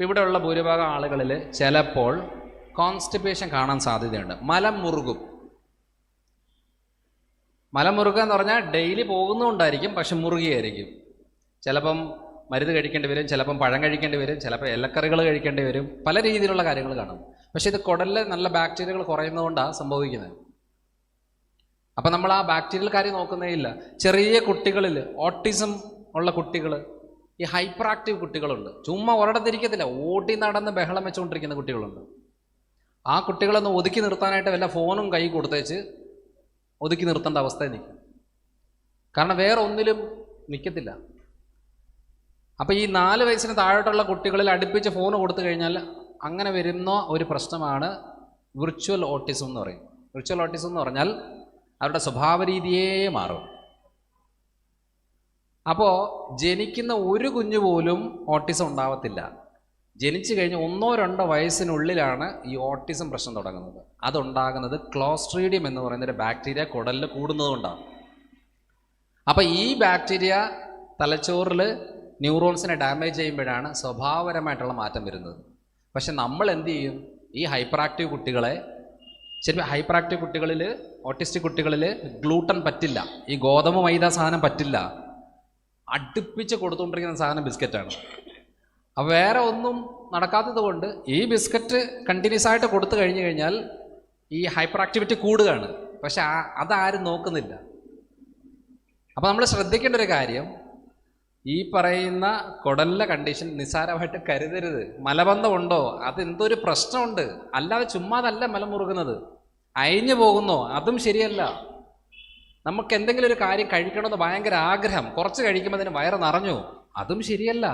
ഇവിടെയുള്ള ഭൂരിഭാഗം ആളുകളിൽ ചിലപ്പോൾ കോൺസ്റ്റിപ്പേഷൻ കാണാൻ സാധ്യതയുണ്ട്. മലം മുറുകും. മലം മുറുക എന്ന് പറഞ്ഞാൽ ഡെയിലി പോകുന്നുണ്ടായിരിക്കും, പക്ഷെ മുറുകിയായിരിക്കും. ചിലപ്പം മരുന്ന് കഴിക്കേണ്ടി വരും, ചിലപ്പം പഴം കഴിക്കേണ്ടി വരും, ചിലപ്പോൾ ഇലക്കറികൾ കഴിക്കേണ്ടി വരും, പല രീതിയിലുള്ള കാര്യങ്ങൾ കാണും. പക്ഷെ ഇത് കുടലിലെ നല്ല ബാക്ടീരിയകൾ കുറയുന്നതുകൊണ്ടാണ് സംഭവിക്കുന്നത്. അപ്പം നമ്മൾ ആ ബാക്ടീരിയൽ കാര്യം നോക്കുന്നേ ഇല്ല. ചെറിയ കുട്ടികളിൽ ഓട്ടിസം ഉള്ള കുട്ടികൾ, ഈ ഹൈപ്പർ ആക്റ്റീവ് കുട്ടികളുണ്ട്. ചുമ്മാ ഒരിടത്തിരിക്കത്തില്ല, ഓടി നടന്ന് ബഹളം വെച്ചുകൊണ്ടിരിക്കുന്ന കുട്ടികളുണ്ട്. ആ കുട്ടികളൊന്ന് ഒതുക്കി നിർത്താനായിട്ട് വല്ല ഫോണും കൈ കൊടുത്തേച്ച് ഒതുക്കി നിർത്തേണ്ട അവസ്ഥയിൽ നിൽക്കും. കാരണം വേറെ ഒന്നിലും നിൽക്കത്തില്ല. അപ്പോൾ ഈ 4 വയസ്സിന് താഴോട്ടുള്ള കുട്ടികളിൽ അടുപ്പിച്ച് ഫോൺ കൊടുത്തു കഴിഞ്ഞാൽ അങ്ങനെ വരുന്ന ഒരു പ്രശ്നമാണ് വിർച്വൽ ഓട്ടിസം എന്ന് പറയും. വിർച്വൽ ഓട്ടിസം എന്ന് പറഞ്ഞാൽ അവരുടെ സ്വഭാവ രീതിയേ മാറും. അപ്പോൾ ജനിക്കുന്ന ഒരു കുഞ്ഞു പോലും ഓട്ടിസം ഉണ്ടാവത്തില്ല. ജനിച്ചു കഴിഞ്ഞ് 1-2 വയസ്സിനുള്ളിലാണ് ഈ ഓട്ടിസം പ്രശ്നം തുടങ്ങുന്നത്. അതുണ്ടാകുന്നത് ക്ലോസ്ട്രീഡിയം എന്ന് പറയുന്നൊരു ബാക്ടീരിയ കുടലിൽ കൂടുന്നതുകൊണ്ടാണ്. അപ്പോൾ ഈ ബാക്ടീരിയ തലച്ചോറിൽ ന്യൂറോൺസിനെ ഡാമേജ് ചെയ്യുമ്പോഴാണ് സ്വഭാവപരമായിട്ടുള്ള മാറ്റം വരുന്നത്. പക്ഷെ നമ്മൾ എന്ത് ചെയ്യും? ഈ ഹൈപ്പർ ആക്റ്റീവ് കുട്ടികളെ, ശരി, ഹൈപ്പർ ആക്റ്റീവ് കുട്ടികളിൽ, ഓട്ടിസ്റ്റിക് കുട്ടികളിൽ ഗ്ലൂട്ടൻ പറ്റില്ല, ഈ ഗോതമ്പ് മൈദ സാധനം പറ്റില്ല, അടുപ്പിച്ച് കൊടുത്തുകൊണ്ടിരിക്കുന്ന സാധനം ബിസ്ക്കറ്റാണ്. അപ്പോൾ വേറെ ഒന്നും നടക്കാത്തത് കൊണ്ട് ഈ ബിസ്ക്കറ്റ് കണ്ടിന്യൂസ് ആയിട്ട് കൊടുത്തു കഴിഞ്ഞു കഴിഞ്ഞാൽ ഈ ഹൈപ്പർ ആക്ടിവിറ്റി കൂടുകയാണ്. പക്ഷെ അതാരും നോക്കുന്നില്ല. അപ്പോൾ നമ്മൾ ശ്രദ്ധിക്കേണ്ട ഒരു കാര്യം, ഈ പറയുന്ന കുടലിലെ കണ്ടീഷൻ നിസ്സാരമായിട്ട് കരുതരുത്. മലബന്ധമുണ്ടോ, അതെന്തൊരു പ്രശ്നമുണ്ട്. അല്ലാതെ ചുമ്മാതല്ല മലം മുറുകുന്നത്. അയഞ്ഞു പോകുന്നോ, അതും ശരിയല്ല. നമുക്ക് എന്തെങ്കിലും ഒരു കാര്യം കഴിക്കണമെന്ന് ഭയങ്കര ആഗ്രഹം, കുറച്ച് കഴിക്കുമ്പോൾ അതിന് വയറ് നിറഞ്ഞു, അതും ശരിയല്ല.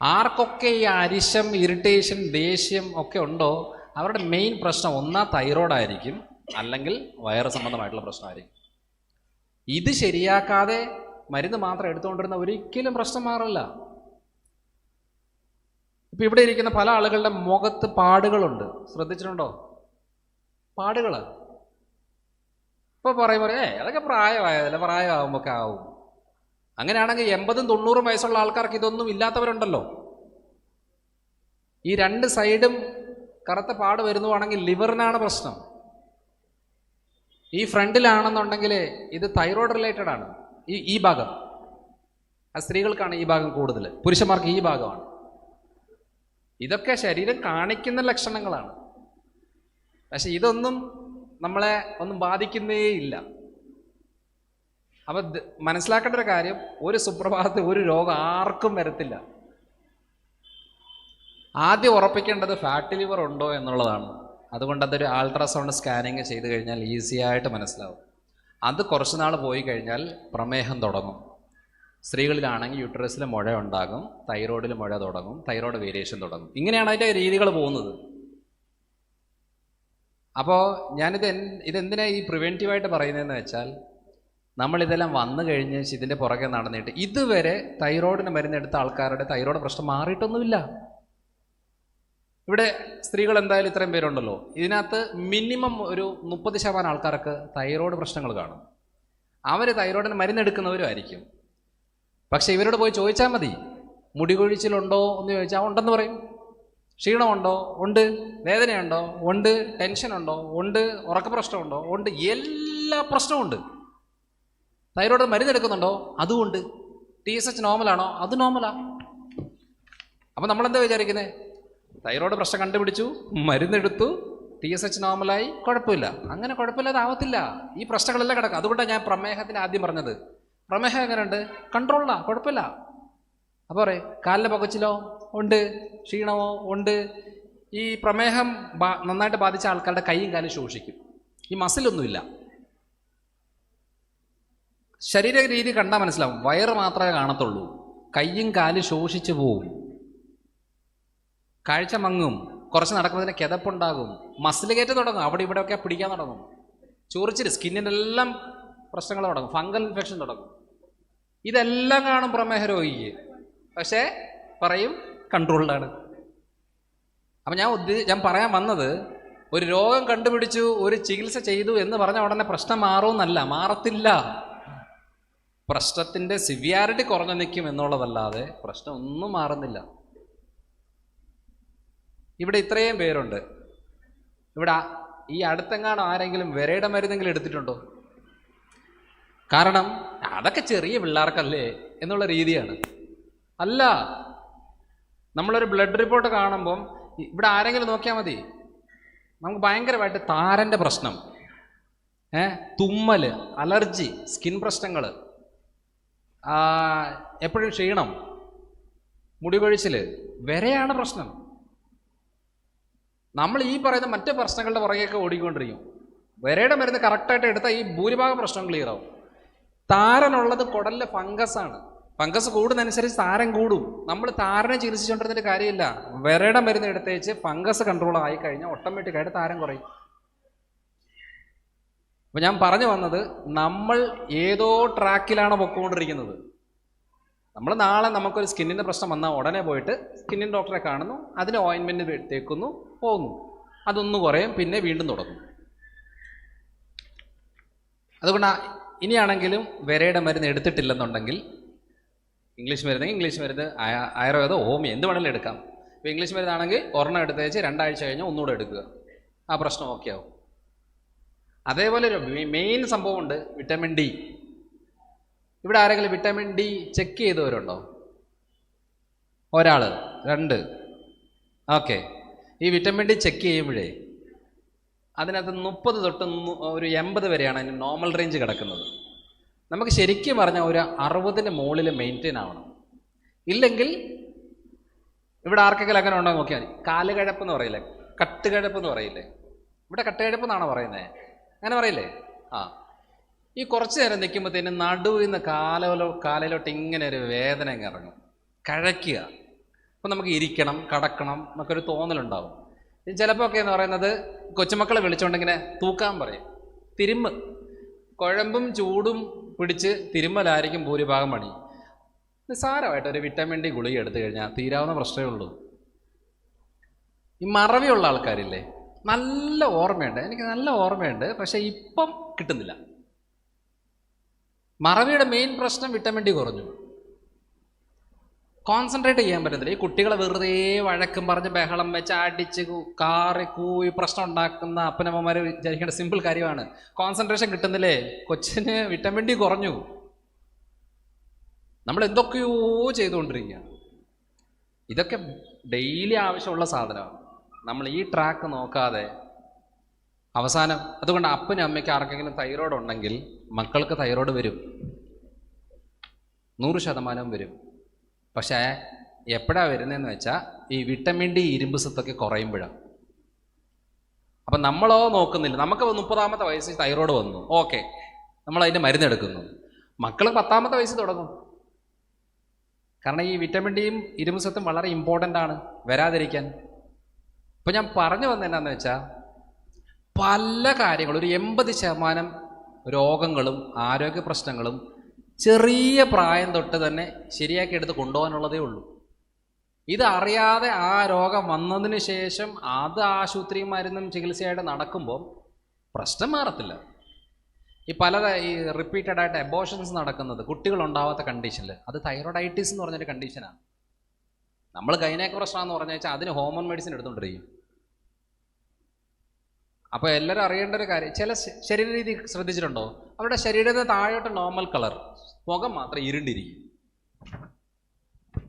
ആർക്കൊക്കെ ഈ അരിശം, ഇറിറ്റേഷൻ, ദേഷ്യം ഒക്കെ ഉണ്ടോ അവരുടെ മെയിൻ പ്രശ്നം ഒന്നാ തൈറോയ്ഡായിരിക്കും, അല്ലെങ്കിൽ വയറ് സംബന്ധമായിട്ടുള്ള പ്രശ്നമായിരിക്കും. ഇത് ശരിയാക്കാതെ മരുന്ന് മാത്രം എടുത്തുകൊണ്ടിരുന്ന ഒരിക്കലും പ്രശ്നം മാറില്ല. ഇപ്പം ഇവിടെ ഇരിക്കുന്ന പല ആളുകളുടെ മുഖത്ത് പാടുകളുണ്ട്, ശ്രദ്ധിച്ചിട്ടുണ്ടോ? പാടുകൾ. ഇപ്പോൾ പറയും അതൊക്കെ പ്രായമായതല്ല, പ്രായമാകുമ്പോൾ ആവും. അങ്ങനെയാണെങ്കിൽ 80-90 വയസ്സുള്ള ആൾക്കാർക്ക് ഇതൊന്നും ഇല്ലാത്തവരുണ്ടല്ലോ. ഈ 2 സൈഡും കറുത്ത പാട് വരുന്നതാണെങ്കിൽ ലിവറിനാണ് പ്രശ്നം. ഈ ഫ്രണ്ടിലാണെന്നുണ്ടെങ്കിൽ ഇത് തൈറോയ്ഡ് റിലേറ്റഡ് ആണ്. ഈ ഭാഗം, സ്ത്രീകൾക്കാണ് ഈ ഭാഗം കൂടുതൽ, പുരുഷന്മാർക്ക് ഈ ഭാഗമാണ്. ഇതൊക്കെ ശരീരം കാണിക്കുന്ന ലക്ഷണങ്ങളാണ്. പക്ഷെ ഇതൊന്നും നമ്മളെ ഒന്നും ബാധിക്കുന്നേ ഇല്ല. അപ്പം മനസ്സിലാക്കേണ്ട ഒരു കാര്യം, ഒരു സുപ്രഭാതത്തിൽ ഒരു രോഗം ആർക്കും വരത്തില്ല. ആദ്യം ഉറപ്പിക്കേണ്ടത് ഫാറ്റി ലിവർ ഉണ്ടോ എന്നുള്ളതാണ്. അതുകൊണ്ട് അതൊരു അൾട്രാസൗണ്ട് സ്കാനിങ് ചെയ്ത് കഴിഞ്ഞാൽ ഈസി ആയിട്ട് മനസ്സിലാവും. അത് കുറച്ച് നാൾ പോയി കഴിഞ്ഞാൽ പ്രമേഹം തുടങ്ങും. സ്ത്രീകളിലാണെങ്കിൽ യൂട്രസിൽ മുഴ ഉണ്ടാകും, തൈറോയ്ഡിൽ മുഴ തുടങ്ങും, തൈറോയ്ഡ് വേരിയേഷൻ തുടങ്ങും. ഇങ്ങനെയാണ് അതിൻ്റെ രീതികൾ പോകുന്നത്. അപ്പോൾ ഇതെന്തിനാ ഈ പ്രിവെൻറ്റീവായിട്ട് പറയുന്നതെന്ന് വെച്ചാൽ, നമ്മളിതെല്ലാം വന്നു കഴിഞ്ഞ് ഇതിൻ്റെ പുറകെ നടന്നിട്ട് ഇതുവരെ തൈറോയ്ഡിന് മരുന്നെടുത്ത ആൾക്കാരുടെ തൈറോയ്ഡ് പ്രശ്നം മാറിയിട്ടൊന്നുമില്ല. ഇവിടെ സ്ത്രീകൾ എന്തായാലും ഇത്രയും പേരുണ്ടല്ലോ, ഇതിനകത്ത് മിനിമം ഒരു 30% ആൾക്കാർക്ക് തൈറോയ്ഡ് പ്രശ്നങ്ങൾ കാണും. അവർ തൈറോയ്ഡിന് മരുന്നെടുക്കുന്നവരും ആയിരിക്കും. പക്ഷെ ഇവരോട് പോയി ചോദിച്ചാൽ മതി, മുടി കൊഴിച്ചിലുണ്ടോ എന്ന് ചോദിച്ചാൽ ഉണ്ടെന്ന് പറയും. ക്ഷീണമുണ്ടോ? ഉണ്ട്. വേദനയുണ്ടോ? ഉണ്ട്. ടെൻഷനുണ്ടോ? ഉണ്ട്. ഉറക്ക പ്രശ്നമുണ്ടോ? ഉണ്ട്. എല്ലാ പ്രശ്നമുണ്ട്. തൈറോയ്ഡ് മരുന്നെടുക്കുന്നുണ്ടോ? അതുകൊണ്ട്. TSH നോർമലാണോ? അത് നോർമലാ. അപ്പം നമ്മളെന്താ വിചാരിക്കുന്നത്? തൈറോയ്ഡ് പ്രശ്നം കണ്ടുപിടിച്ചു, മരുന്നെടുത്തു, TSH നോർമലായി, കുഴപ്പമില്ല. അങ്ങനെ കുഴപ്പമില്ലാതാവത്തില്ല. ഈ പ്രശ്നങ്ങളെല്ലാം കിടക്കും. അതുകൊണ്ടാണ് ഞാൻ പ്രമേഹത്തിന് ആദ്യം പറഞ്ഞത്. പ്രമേഹം എങ്ങനെയുണ്ട്? കൺട്രോളിലാ, കുഴപ്പമില്ല. അപ്പോൾ പറയും കാലിലെ പുകച്ചിലോ? ഉണ്ട്. ക്ഷീണമോ? ഉണ്ട്. ഈ പ്രമേഹം നന്നായിട്ട് ബാധിച്ച ആൾക്കാരുടെ കൈയും കാലും ശോഷിക്കും. ഈ മസിലൊന്നുമില്ല. ശരീര രീതി കണ്ടാൽ മനസ്സിലാവും. വയറ് മാത്രമേ കാണത്തുള്ളൂ. കൈയും കാലും ശോഷിച്ചു പോവും. കാഴ്ച മങ്ങും. കുറച്ച് നടക്കുമ്പോൾ കിതപ്പുണ്ടാകും. മസിൽ കയറ്റം തുടങ്ങും. അവിടെ ഇവിടെയൊക്കെ പിടിക്കാൻ തുടങ്ങും. ചൊറിച്ചിൽ, സ്കിന്നിനെല്ലാം പ്രശ്നങ്ങൾ തുടങ്ങും. ഫംഗൽ ഇൻഫെക്ഷൻ തുടങ്ങും. ഇതെല്ലാം കാണും പ്രമേഹ രോഗിക്ക്. പക്ഷേ പറയും കൺട്രോൾഡാണ്. അപ്പം ഞാൻ പറയാൻ വന്നത്, ഒരു രോഗം കണ്ടുപിടിച്ചു, ഒരു ചികിത്സ ചെയ്തു എന്ന് പറഞ്ഞ ഉടനെ പ്രശ്നം മാറുമെന്നല്ല, മാറത്തില്ല. പ്രശ്നത്തിൻ്റെ സിവിയാരിറ്റി കുറഞ്ഞു നിൽക്കും എന്നുള്ളതല്ലാതെ പ്രശ്നം ഒന്നും മാറുന്നില്ല. ഇവിടെ ഇത്രയും പേരുണ്ട്. ഇവിടെ ഈ അടുത്തെങ്ങാണോ ആരെങ്കിലും വിരയുടെ മരുന്നെങ്കിലും എടുത്തിട്ടുണ്ടോ? കാരണം അതൊക്കെ ചെറിയ പിള്ളേർക്കല്ലേ എന്നുള്ള രീതിയാണ്. അല്ല, നമ്മളൊരു ബ്ലഡ് റിപ്പോർട്ട് കാണുമ്പം ഇവിടെ ആരെങ്കിലും നോക്കിയാൽ മതി, നമുക്ക് ഭയങ്കരമായിട്ട് താരൻ്റെ പ്രശ്നം, തുമ്മൽ, അലർജി, സ്കിൻ പ്രശ്നങ്ങൾ, എപ്പോഴും ക്ഷീണം, മുടി കൊഴിച്ചിൽ, വിരയാണ് പ്രശ്നം. നമ്മൾ ഈ പറയുന്ന മറ്റ് പ്രശ്നങ്ങളുടെ പുറകെയൊക്കെ ഓടിക്കൊണ്ടിരിക്കും. വിരയുടെ മരുന്ന് കറക്റ്റായിട്ട് എടുത്താൽ ഈ ഭൂരിഭാഗം പ്രശ്നം ക്ലിയർ ആവും. താരനുള്ളത് കുടലിലെ ഫംഗസാണ്. ഫംഗസ് കൂടുന്നതനുസരിച്ച് താരൻ കൂടും. നമ്മൾ താരനെ ചികിത്സിച്ചുകൊണ്ടിരുന്നിട്ട് കാര്യമില്ല. വിരയുടെ മരുന്ന് എടുത്തേച്ച് ഫംഗസ് കൺട്രോൾ ആയി കഴിഞ്ഞാൽ ഓട്ടോമാറ്റിക്കായിട്ട് താരൻ കുറയും. അപ്പോൾ ഞാൻ പറഞ്ഞു വന്നത്, നമ്മൾ ഏതോ ട്രാക്കിലാണ് പൊയ്ക്കൊണ്ടിരിക്കുന്നത്. നമ്മൾ നാളെ നമുക്കൊരു സ്കിന്നിൻ്റെ പ്രശ്നം വന്നാൽ ഉടനെ പോയിട്ട് സ്കിന്നിൻ ഡോക്ടറെ കാണുന്നു, അതിന് ഓയിൻമെൻറ്റ് തേക്കുന്നു, പോകുന്നു, അതൊന്ന് കുറയും, പിന്നെ വീണ്ടും തുടങ്ങും. അതുകൊണ്ട് ഇനിയാണെങ്കിലും വിരയുടെ മരുന്ന് എടുത്തിട്ടില്ലെന്നുണ്ടെങ്കിൽ ഇംഗ്ലീഷ് മരുന്ന്, ആയുർവേദം, ഹോമിയോ എന്ത് വേണമെങ്കിലും എടുക്കാം. ഇപ്പോൾ ഇംഗ്ലീഷ് മരുന്നാണെങ്കിൽ ഒരെണ്ണം എടുത്തേച്ച് 2 ആഴ്ച കഴിഞ്ഞ് ഒന്നുകൂടെ എടുക്കുക, ആ പ്രശ്നം ഓക്കെ ആവും. അതേപോലെ ഒരു മെയിൻ സംഭവമുണ്ട്, വിറ്റമിൻ ഡി. ഇവിടെ ആരെങ്കിലും വിറ്റമിൻ ഡി ചെക്ക് ചെയ്തവരുണ്ടോ? ഒരാൾ, 2. ഓക്കെ. ഈ വിറ്റമിൻ ഡി ചെക്ക് ചെയ്യുമ്പോഴേ അതിനകത്ത് 30 തൊട്ട് ഒരു 80 വരെയാണ് അതിന് നോർമൽ റേഞ്ച് കിടക്കുന്നത്. നമുക്ക് ശരിക്കും പറഞ്ഞാൽ ഒരു 60-ന് മുകളിൽ മെയിൻറ്റെയിൻ ആവണം. ഇല്ലെങ്കിൽ ഇവിടെ ആർക്കെങ്കിലും അങ്ങനെ ഉണ്ടോ നോക്കിയാൽ മതി. കാലുകഴപ്പ് എന്ന് പറയില്ലേ, കട്ടുകഴപ്പ് എന്ന് പറയില്ലേ, ഇവിടെ കട്ടുകഴപ്പ് എന്നാണോ പറയുന്നത്? അങ്ങനെ പറയില്ലേ? ഈ കുറച്ച് നേരം നിൽക്കുമ്പോഴത്തേനും നടുവിൽ നിന്ന് കാലിലോട്ട് ഇങ്ങനെ ഒരു വേദന അങ്ങ് ഇറങ്ങും, കഴയ്ക്കുക. അപ്പം നമുക്ക് ഇരിക്കണം, കടക്കണം എന്നൊക്കെ തോന്നലുണ്ടാവും. ചിലപ്പോൾ ഒക്കെ എന്ന് പറയുന്നത് കൊച്ചുമക്കളെ വിളിച്ചുകൊണ്ടിങ്ങനെ തൂക്കാൻ പറയും. കുഴമ്പും ചൂടും പിടിച്ച് തിരുമ്മലായിരിക്കും ഭൂരിഭാഗം പണി. നിസ്സാരമായിട്ട് ഒരു വിറ്റമിൻ ഡി ഗുളിക എടുത്തു കഴിഞ്ഞാൽ തീരാവുന്ന പ്രശ്നമേ ഉള്ളൂ. ഈ മറവിയുള്ള ആൾക്കാരില്ലേ, നല്ല ഓർമ്മയുണ്ട്, എനിക്ക് നല്ല ഓർമ്മയുണ്ട്, പക്ഷെ ഇപ്പം കിട്ടുന്നില്ല. മറവിയുടെ മെയിൻ പ്രശ്നം വിറ്റമിൻ ഡി കുറഞ്ഞു. കോൺസെൻട്രേറ്റ് ചെയ്യാൻ പറ്റുന്നില്ല. ഈ കുട്ടികളെ വെറുതെ വഴക്കും പറഞ്ഞ് ബഹളം വെച്ച് അടിച്ച് കാറി കൂയി പ്രശ്നം ഉണ്ടാക്കുന്ന അപ്പനമ്മമാർ വിചാരിക്കേണ്ട സിമ്പിൾ കാര്യമാണ്. കോൺസെൻട്രേഷൻ കിട്ടുന്നില്ലേ, കൊച്ചിന് വിറ്റമിൻ ഡി കുറഞ്ഞു. നമ്മൾ എന്തൊക്കെയോ ചെയ്തുകൊണ്ടിരിക്കുകയാണ്. ഇതൊക്കെ ഡെയിലി ആവശ്യമുള്ള സാധനമാണ്. നമ്മൾ ഈ ട്രാക്ക് നോക്കാതെ അവസാനം, അതുകൊണ്ട് അപ്പനും അമ്മയ്ക്ക് ആർക്കെങ്കിലും തൈറോയ്ഡ് ഉണ്ടെങ്കിൽ മക്കൾക്ക് തൈറോയ്ഡ് വരും, 100% വരും. പക്ഷേ എപ്പോഴാണ് വരുന്നതെന്ന് വെച്ചാൽ ഈ വിറ്റമിൻ ഡി, ഇരുമ്പ് സത്തൊക്കെ കുറയുമ്പോഴാണ്. അപ്പം നമ്മളോ നോക്കുന്നില്ല. നമുക്ക് 30-ാമത്തെ വയസ്സിൽ തൈറോയ്ഡ് വന്നു, ഓക്കെ, നമ്മളതിൻ്റെ മരുന്നെടുക്കുന്നു. മക്കൾ 10-ാമത്തെ വയസ്സിൽ തുടങ്ങും. കാരണം ഈ വിറ്റമിൻ ഡിയും ഇരുമ്പ് സത്തും വളരെ ഇമ്പോർട്ടൻ്റ് ആണ് വരാതിരിക്കാൻ. ഇപ്പം ഞാൻ പറഞ്ഞു വന്നത് എന്താണെന്ന് വെച്ചാൽ, പല കാര്യങ്ങളും, ഒരു 80% രോഗങ്ങളും ആരോഗ്യ പ്രശ്നങ്ങളും ചെറിയ പ്രായം തൊട്ട് തന്നെ ശരിയാക്കി എടുത്ത് കൊണ്ടുപോകാനുള്ളതേ ഉള്ളൂ. ഇതറിയാതെ ആ രോഗം വന്നതിന് ശേഷം അത് ആശുപത്രിയും മരുന്നും ചികിത്സയായിട്ട് നടക്കുമ്പോൾ പ്രശ്നം മാറത്തില്ല. ഈ റിപ്പീറ്റഡായിട്ട് അബോർഷൻസ് നടക്കുന്നത് കുട്ടികളുണ്ടാവാത്ത കണ്ടീഷനിൽ, അത് തൈറോയിഡൈറ്റിസ് എന്ന് പറഞ്ഞൊരു കണ്ടീഷനാണ്. നമ്മൾ ഗൈനേക്ക് പ്രശ്നമാണെന്ന് പറഞ്ഞു വെച്ചാൽ അതിന് ഹോർമോൺ മെഡിസിൻ എടുത്തുകൊണ്ടിരിക്കും. അപ്പോൾ എല്ലാവരും അറിയേണ്ട ഒരു കാര്യം, ചില ശരീരരീതി ശ്രദ്ധിച്ചിട്ടുണ്ടോ? അവരുടെ ശരീരത്തിന് താഴോട്ട് നോർമൽ കളർ, മുഖം മാത്രം ഇരുണ്ടിരിക്കും.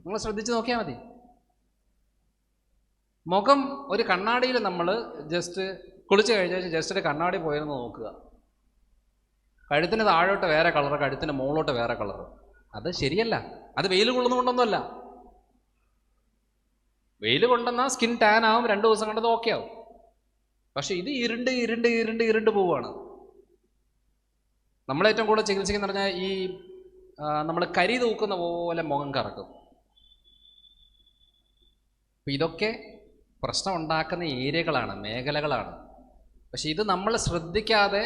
നിങ്ങൾ ശ്രദ്ധിച്ച് നോക്കിയാൽ മതി. മുഖം ഒരു കണ്ണാടിയിൽ നമ്മൾ ജസ്റ്റ് കുളിച്ച് കഴിഞ്ഞ ജസ്റ്റ് ഒരു കണ്ണാടി പോയിരുന്ന് നോക്കുക, കഴുത്തിന് താഴോട്ട് വേറെ കളർ, കഴുത്തിന് മുകളിലോട്ട് വേറെ കളർ. അത് ശരിയല്ല. അത് വെയിൽ കൊള്ളുന്നുകൊണ്ടൊന്നുമല്ല. വെയിൽ കൊണ്ടെന്നാൽ സ്കിൻ ടാൻ ആവും, 2 ദിവസം കണ്ടത് ഓക്കെ ആവും. പക്ഷെ ഇത് ഇരുണ്ട് പോവുകയാണ്. നമ്മളേറ്റവും കൂടുതൽ ചികിത്സിക്കുന്ന പറഞ്ഞാൽ ഈ നമ്മൾ കരി തൂക്കുന്ന പോലെ മുഖം കറക്കും. അപ്പം ഇതൊക്കെ പ്രശ്നം ഉണ്ടാക്കുന്ന ഏരിയകളാണ്, മേഖലകളാണ്. പക്ഷെ ഇത് നമ്മൾ ശ്രദ്ധിക്കാതെ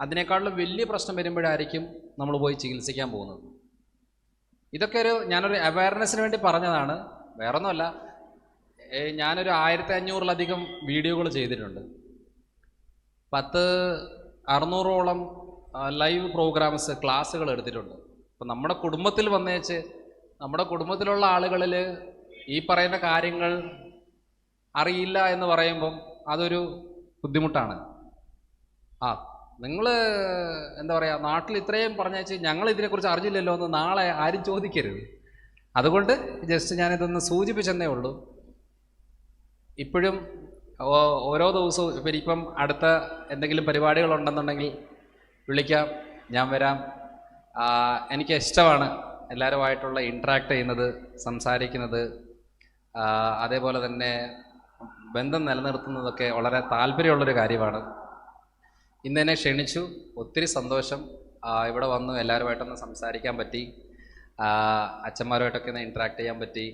അതിനേക്കാളും വലിയ പ്രശ്നം വരുമ്പോഴായിരിക്കും നമ്മൾ പോയി ചികിത്സിക്കാൻ പോകുന്നത്. ഇതൊക്കെ ഞാനൊരു അവയർനെസ്സിന് വേണ്ടി പറഞ്ഞതാണ്, വേറൊന്നുമല്ല. ഞാനൊരു 1500-ലധികം വീഡിയോകൾ ചെയ്തിട്ടുണ്ട്. 600ഓളം ലൈവ് പ്രോഗ്രാംസ് ക്ലാസ്സുകൾ എടുത്തിട്ടുണ്ട്. അപ്പം നമ്മുടെ കുടുംബത്തിൽ വന്നേച്ച് നമ്മുടെ കുടുംബത്തിലുള്ള ആളുകളിൽ ഈ പറയുന്ന കാര്യങ്ങൾ അറിയില്ല എന്ന് പറയുമ്പം അതൊരു ബുദ്ധിമുട്ടാണ്. നിങ്ങൾ എന്താ പറയുക, നാട്ടിൽ ഇത്രയും പറഞ്ഞേച്ച് ഞങ്ങൾ ഇതിനെക്കുറിച്ച് അറിഞ്ഞില്ലല്ലോ എന്ന് നാളെ ആരും ചോദിക്കരുത്. അതുകൊണ്ട് ജസ്റ്റ് ഞാനിതൊന്ന് സൂചിപ്പിച്ചെന്നേ ഉള്ളൂ. ഇപ്പോഴും ഓരോ ദിവസവും ഇപ്പം അടുത്ത എന്തെങ്കിലും പരിപാടികളുണ്ടെന്നുണ്ടെങ്കിൽ വിളിക്കാം, ഞാൻ വരാം. എനിക്ക് ഇഷ്ടമാണ് എല്ലാവരുമായിട്ടുള്ള ഇൻട്രാക്ട് ചെയ്യുന്നത്, സംസാരിക്കുന്നത്, അതേപോലെ തന്നെ ബന്ധം നിലനിർത്തുന്നതൊക്കെ വളരെ താല്പര്യമുള്ളൊരു കാര്യമാണ്. ഇന്ന് എന്നെ ക്ഷണിച്ചു, ഒത്തിരി സന്തോഷം. ഇവിടെ വന്നു എല്ലാവരുമായിട്ടൊന്ന് സംസാരിക്കാൻ പറ്റി, അച്ഛന്മാരുമായിട്ടൊക്കെ ഒന്ന് ഇൻട്രാക്ട് ചെയ്യാൻ പറ്റി.